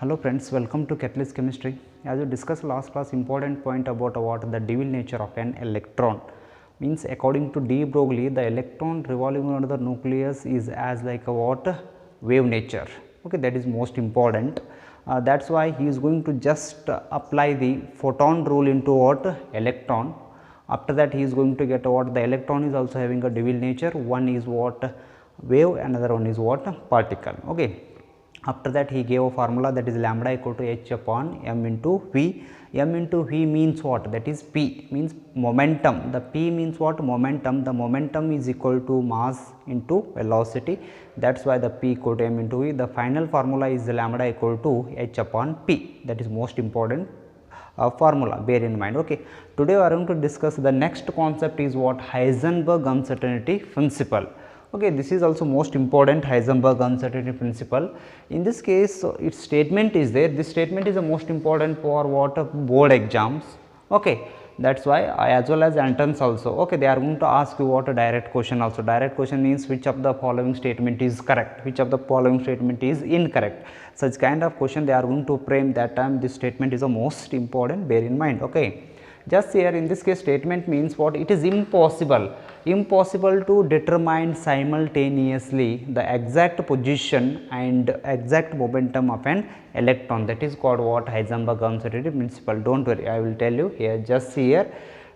Hello friends, welcome to Catalyst Chemistry. As we discussed last class, important point about what the de Broglie nature of an electron means. According to de Broglie, the electron revolving around the nucleus is as like a what wave nature. Okay, that is most important. That's why he is going to just apply the photon rule into what electron. After that, he is going to get what the electron is also having a de Broglie nature. One is what wave, another one is what particle. Okay. After that, he gave a formula, that is lambda equal to h upon m into v. M into v means what? That is p, means momentum. The p means what? Momentum. The momentum is equal to mass into velocity. That is why the p equal to m into v. The final formula is lambda equal to h upon p. That is most important formula, bear in mind. Okay. Today we are going to discuss the next concept is what? Heisenberg uncertainty principle. Okay, this is also most important, Heisenberg uncertainty principle. In this case, its statement is there. This statement is the most important for what? Board exams. Okay, that is why as well as entrance also. Okay, they are going to ask you what a direct question also. Direct question means which of the following statement is correct, which of the following statement is incorrect. Such kind of question they are going to frame. That time this statement is the most important, bear in mind. Okay. Just here in this case, statement means what? It is impossible to determine simultaneously the exact position and exact momentum of an electron. That is called what? Heisenberg uncertainty principle. Don't worry, I will tell you here. Just here,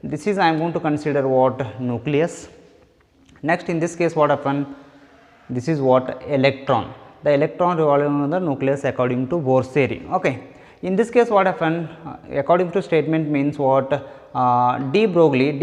this is I am going to consider what? Nucleus. Next, in this case, what happened? This is what? Electron. The electron revolving around the nucleus according to Bohr's theory. Okay. In this case, what happened? According to statement means what? De Broglie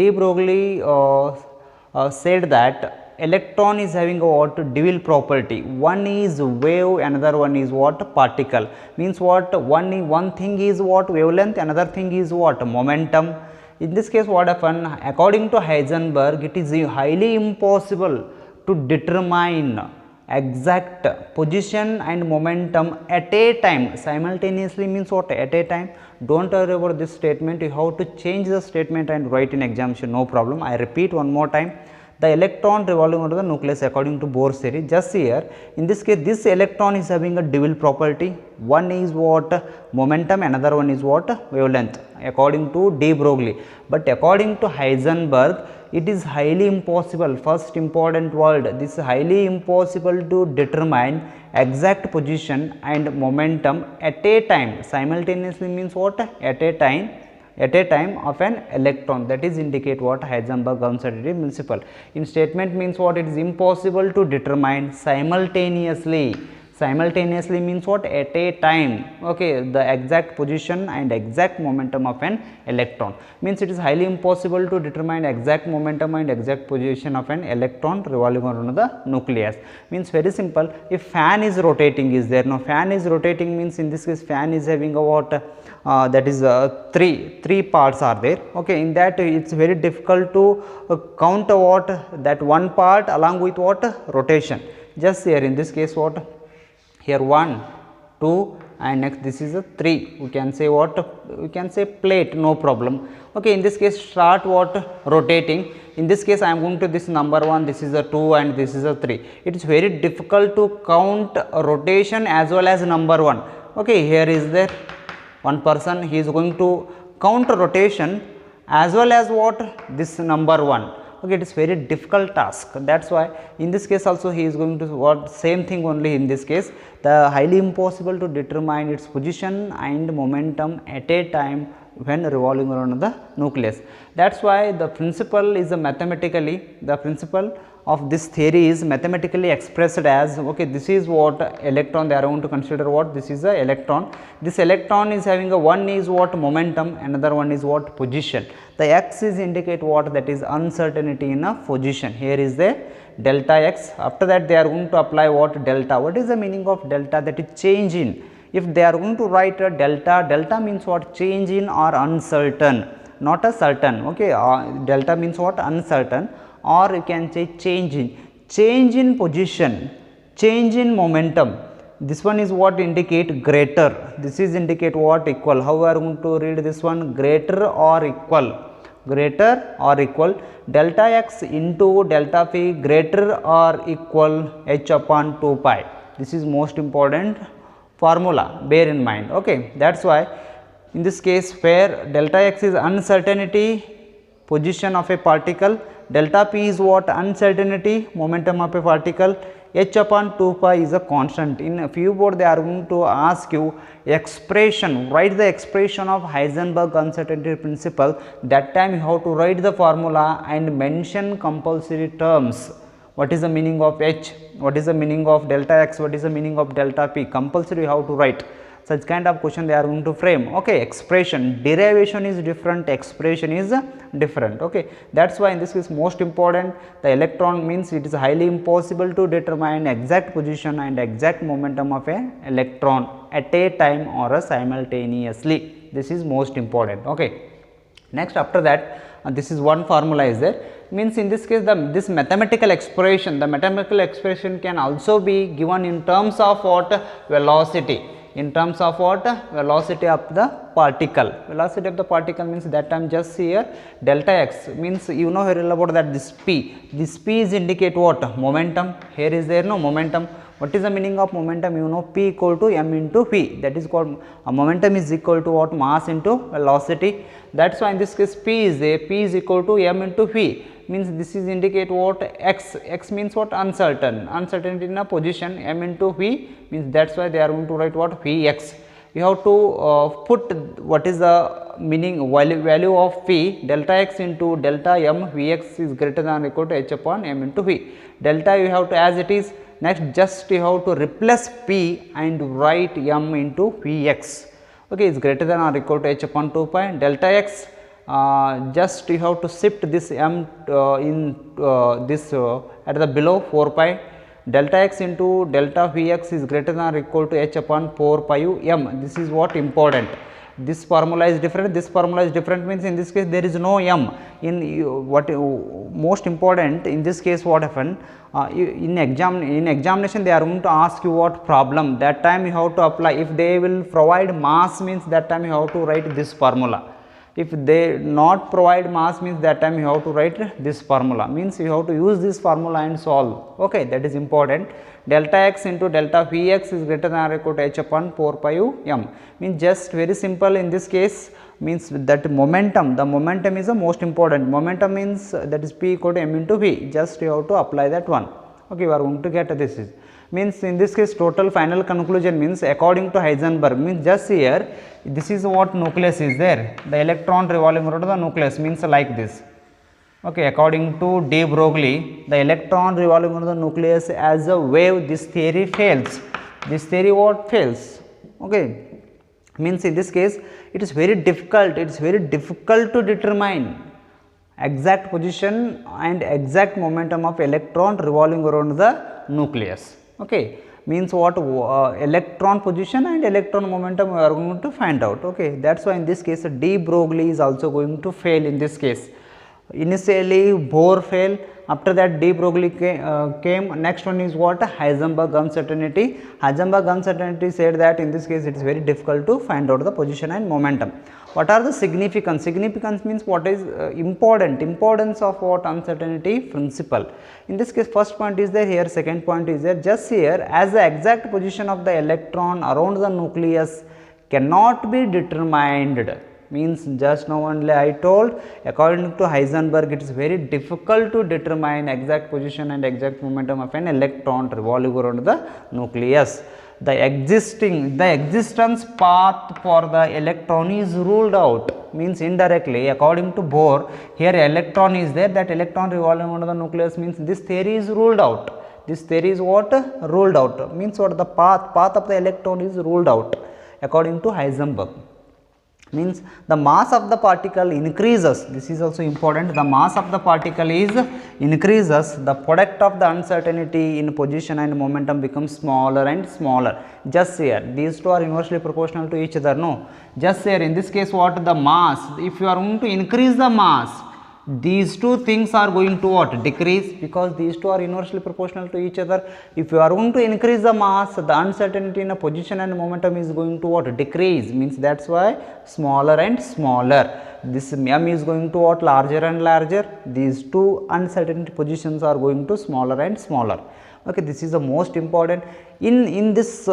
said that electron is having a what? Dual property. One is wave, another one is what? Particle. Means what? One thing is what? Wavelength, another thing is what? Momentum. In this case, what happened? According to Heisenberg, it is highly impossible to determine exact position and momentum at a time. Simultaneously means what? At a time. Don't worry about this statement. You have to change the statement and write in examination, no problem. I repeat one more time. The electron revolving around the nucleus according to Bohr's theory. Just here, in this case, this electron is having a dual property. One is what? Momentum, another one is what? Wavelength, according to de Broglie. But according to Heisenberg, it is highly impossible. First important word, this is highly impossible to determine exact position and momentum at a time. Simultaneously means what? At a time of an electron. That is indicate what? Heisenberg uncertainty principle. In statement means what? It is impossible to determine simultaneously. Simultaneously means what? At a time. Okay, the exact position and exact momentum of an electron. Means it is highly impossible to determine exact momentum and exact position of an electron revolving around the nucleus. Means very simple. If fan is rotating is there. Now fan is rotating means in this case fan is having a what? That is three parts are there. Okay, in that it is very difficult to count what? That one part along with what? Rotation. Just here in this case what? Here 1, 2 and next this is a 3. We can say what? We can say plate, no problem. Okay, in this case start what? Rotating. In this case I am going to this number 1, this is a 2 and this is a 3. It is very difficult to count rotation as well as number 1. Okay, here is there one person, he is going to count rotation as well as what? This number 1. Okay, it is very difficult task. That is why in this case also he is going to what? Same thing only in this case. The highly impossible to determine its position and momentum at a time when revolving around the nucleus. That is why the principle is the principle of this theory is mathematically expressed as, okay, this is what? Electron. They are going to consider what? This is the electron. This electron is having a one is what? Momentum, another one is what? Position. The x is indicate what? That is uncertainty in a position. Here is the delta x. After that they are going to apply what? Delta. What is the meaning of delta? That is change in. If they are going to write a delta means what? Change in or uncertain, not a certain. Okay, delta means what? Uncertain, or you can say change in position, change in momentum. This one is what? Indicate greater. This is indicate what? Equal. How we are going to read this one? Greater or equal. Greater or equal. Delta x into delta phi greater or equal h upon 2 pi. This is most important formula, bear in mind. Okay, that is why in this case where delta x is uncertainty position of a particle, delta p is what? Uncertainty momentum of a particle, h upon 2 pi is a constant. In a few board they are going to ask you expression, write the expression of Heisenberg uncertainty principle. That time you have to write the formula and mention compulsory terms. What is the meaning of h, what is the meaning of delta x, what is the meaning of delta p, compulsory you have to write. Such kind of question they are going to frame. Okay, expression, derivation is different, expression is different. Okay, that is why in this case most important, the electron means it is highly impossible to determine exact position and exact momentum of a electron at a time or a simultaneously. This is most important. Okay, next after that this is one formula is there, means in this case this mathematical expression, the mathematical expression can also be given in terms of what? Velocity. In terms of what? Velocity of the particle. Velocity of the particle means that time just here delta x means you know very well about that this p is indicate what? Momentum. Here is there no momentum. What is the meaning of momentum? You know p equal to m into v, that is called momentum is equal to what? Mass into velocity. That is why in this case p is there, p is equal to m into v, means this is indicate what? X, x means what? Uncertain, uncertainty in a position, m into v means that is why they are going to write what? Vx. You have to put what is the meaning value of v, delta x into delta m, Vx is greater than or equal to h upon m into v. Delta you have to as it is. Next just you have to replace p and write m into Vx. Okay, is greater than or equal to h upon 2 pi. Delta x just you have to shift this m in this at the below 4 pi. Delta x into delta Vx is greater than or equal to h upon 4 pi u m. This is what important. This formula is different, this formula is different, means in this case there is no m. In what most important in this case what happened, in examination they are going to ask you what problem, that time you have to apply. If they will provide mass means that time you have to write this formula. If they not provide mass means that time you have to write this formula, means you have to use this formula and solve. Okay, that is important. Delta x into delta Vx is greater than or equal to h upon 4 pi u m, means just very simple in this case, means that momentum, the momentum is the most important. Momentum means that is p equal to m into v, just you have to apply that one. Okay, you are going to get this is, means in this case total final conclusion means according to Heisenberg, means just here this is what nucleus is there, the electron revolving around the nucleus means like this. Okay, according to de Broglie, the electron revolving around the nucleus as a wave, this theory fails. This theory what? Fails. Okay, means in this case it is very difficult, to determine exact position and exact momentum of electron revolving around the nucleus. Okay, means what? Electron position and electron momentum we are going to find out. Okay, that is why in this case de Broglie is also going to fail in this case. Initially Bohr failed, after that de Broglie came. Next one is what? Heisenberg uncertainty. Heisenberg uncertainty said that in this case it is very difficult to find out the position and momentum. What are the significance? Significance means what is importance of what? Uncertainty principle. In this case first point is there, here second point is there. Just here as the exact position of the electron around the nucleus cannot be determined, means just now only I told, according to Heisenberg it is very difficult to determine exact position and exact momentum of an electron revolving around the nucleus. The existence path for the electron is ruled out, means indirectly according to Bohr, here electron is there, that electron revolving around the nucleus, means this theory is ruled out. This theory is what? Ruled out, means what? The path of the electron is ruled out according to Heisenberg. Means the mass of the particle increases, this is also important, the mass of the particle is increases, the product of the uncertainty in position and momentum becomes smaller and smaller. Just here these two are inversely proportional to each other, no, just here in this case what? The mass, if you are going to increase the mass, these two things are going to what? Decrease, because these two are inversely proportional to each other. If you are going to increase the mass, the uncertainty in a position and momentum is going to what? Decrease, means that is why smaller and smaller. This m is going to what? Larger and larger. These two uncertainty positions are going to smaller and smaller. Okay, this is the most important. In this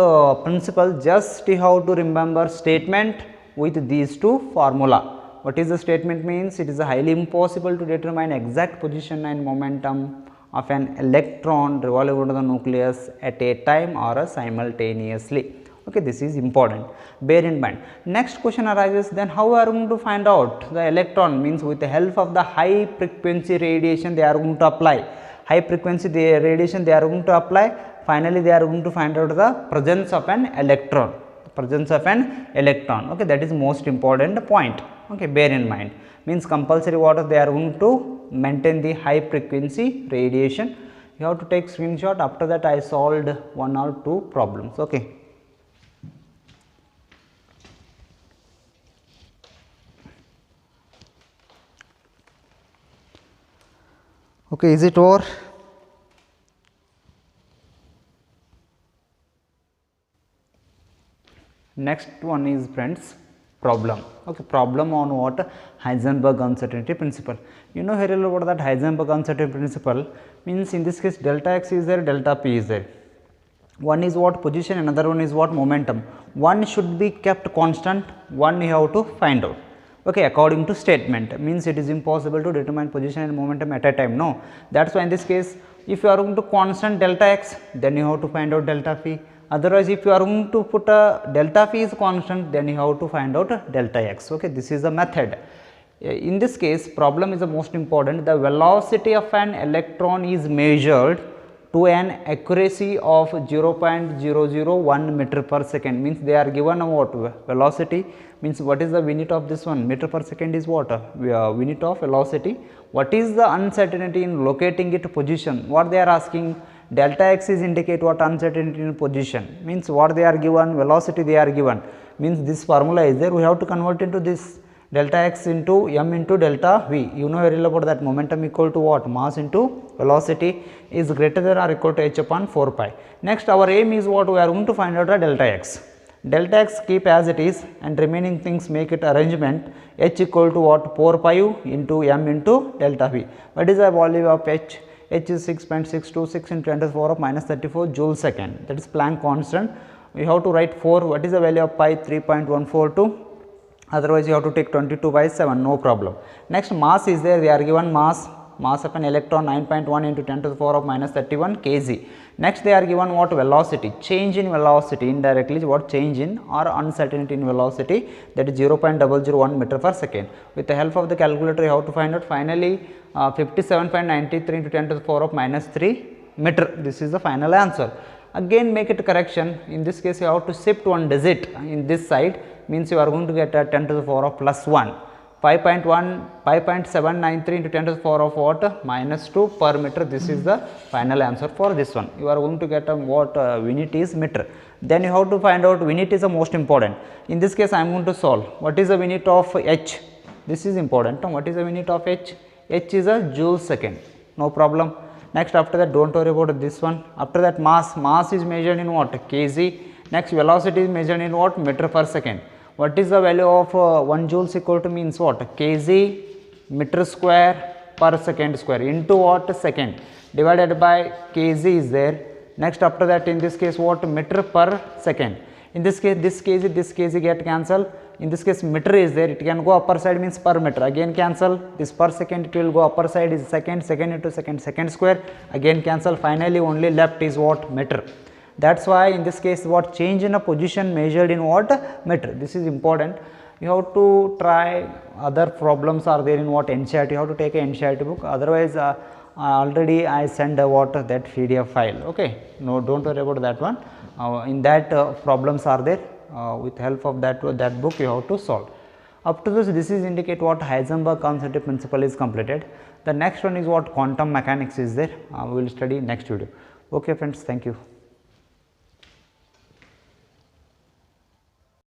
principle, just you have to remember statement with these two formula. What is the statement means? It is highly impossible to determine exact position and momentum of an electron revolving around the nucleus at a time or simultaneously. Okay, this is important, bear in mind. Next question arises, then how are we going to find out the electron? Means with the help of the high frequency radiation they are going to apply. High frequency radiation they are going to apply. Finally, they are going to find out the presence of an electron. Okay, that is most important point. Okay, bear in mind. Means compulsory what they are going to maintain the high frequency radiation. You have to take screenshot. After that, I solved one or two problems. Okay. Okay, is it over? Next one is, friends, problem. Okay, problem on what? Heisenberg uncertainty principle. You know here about that Heisenberg uncertainty principle means in this case delta x is there, delta p is there. One is what? Position, another one is what? Momentum. One should be kept constant, one you have to find out. Okay, according to statement, means it is impossible to determine position and momentum at a time. No, that is why in this case, if you are going to constant delta x, then you have to find out delta p. Otherwise, if you are going to put a delta p is constant, then you have to find out delta x. Okay, this is the method. In this case, problem is the most important. The velocity of an electron is measured to an accuracy of 0.001 meter per second. Means they are given a what? Velocity. Means what is the unit of this one? Meter per second is what? Unit of velocity. What is the uncertainty in locating it position? What they are asking? Delta x is indicate what? Uncertainty in position. Means what they are given? Velocity they are given. Means this formula is there. We have to convert into this delta x into m into delta v. You know very well about that. Momentum equal to what? Mass into velocity is greater than or equal to h upon 4 pi. Next, our aim is what? We are going to find out the delta x. Delta x keep as it is and remaining things make it arrangement h equal to what? 4 pi into m into delta v. What is the value of h? H is 6.626 into 10 to the power of minus 34 joule second. That is Planck constant. We have to write 4. What is the value of pi? 3.142. Otherwise, you have to take 22 by 7, no problem. Next, mass is there. They are given mass of an electron 9.1 into 10 to the power of minus 31 kg. Next, they are given what? Velocity. Change in velocity indirectly is what? Change in or uncertainty in velocity, that is 0.001 meter per second. With the help of the calculator, you have to find out. Finally, 57.93 into 10 to the power of minus 3 meter. This is the final answer. Again, make it correction. In this case, you have to shift one digit in this side. Means you are going to get a 10 to the power of plus 1. 5.793 into 10 to the power of what? Minus 2 per meter. This is the final answer for this one. You are going to get a what? Unit is meter. Then you have to find out unit is the most important. In this case, I am going to solve. What is the unit of h? This is important. What is the unit of h? H is a joule second. No problem. Next, after that, don't worry about this one. After that, mass is measured in what? Kg. Next, velocity is measured in what? Meter per second. What is the value of 1 joules equal to means what? Kg meter square per second square into what? Second divided by kg is there. Next, after that, in this case what? Meter per second. In this case, this kg get cancelled. In this case, meter is there, it can go upper side means per meter, again cancel. This per second, it will go upper side is second into second square, again cancel. Finally, only left is what? Meter. That is why in this case what? Change in a position measured in what? Meter. This is important. You have to try. Other problems are there in what? NCERT. You have to take a NCERT book. Otherwise, already I send what? That PDF file. Okay. No, don't worry about that one. In that problems are there. With help of that book you have to solve. Up to this is indicate what? Heisenberg uncertainty principle is completed. The next one is what? Quantum mechanics is there. We will study next video. Okay friends, thank you.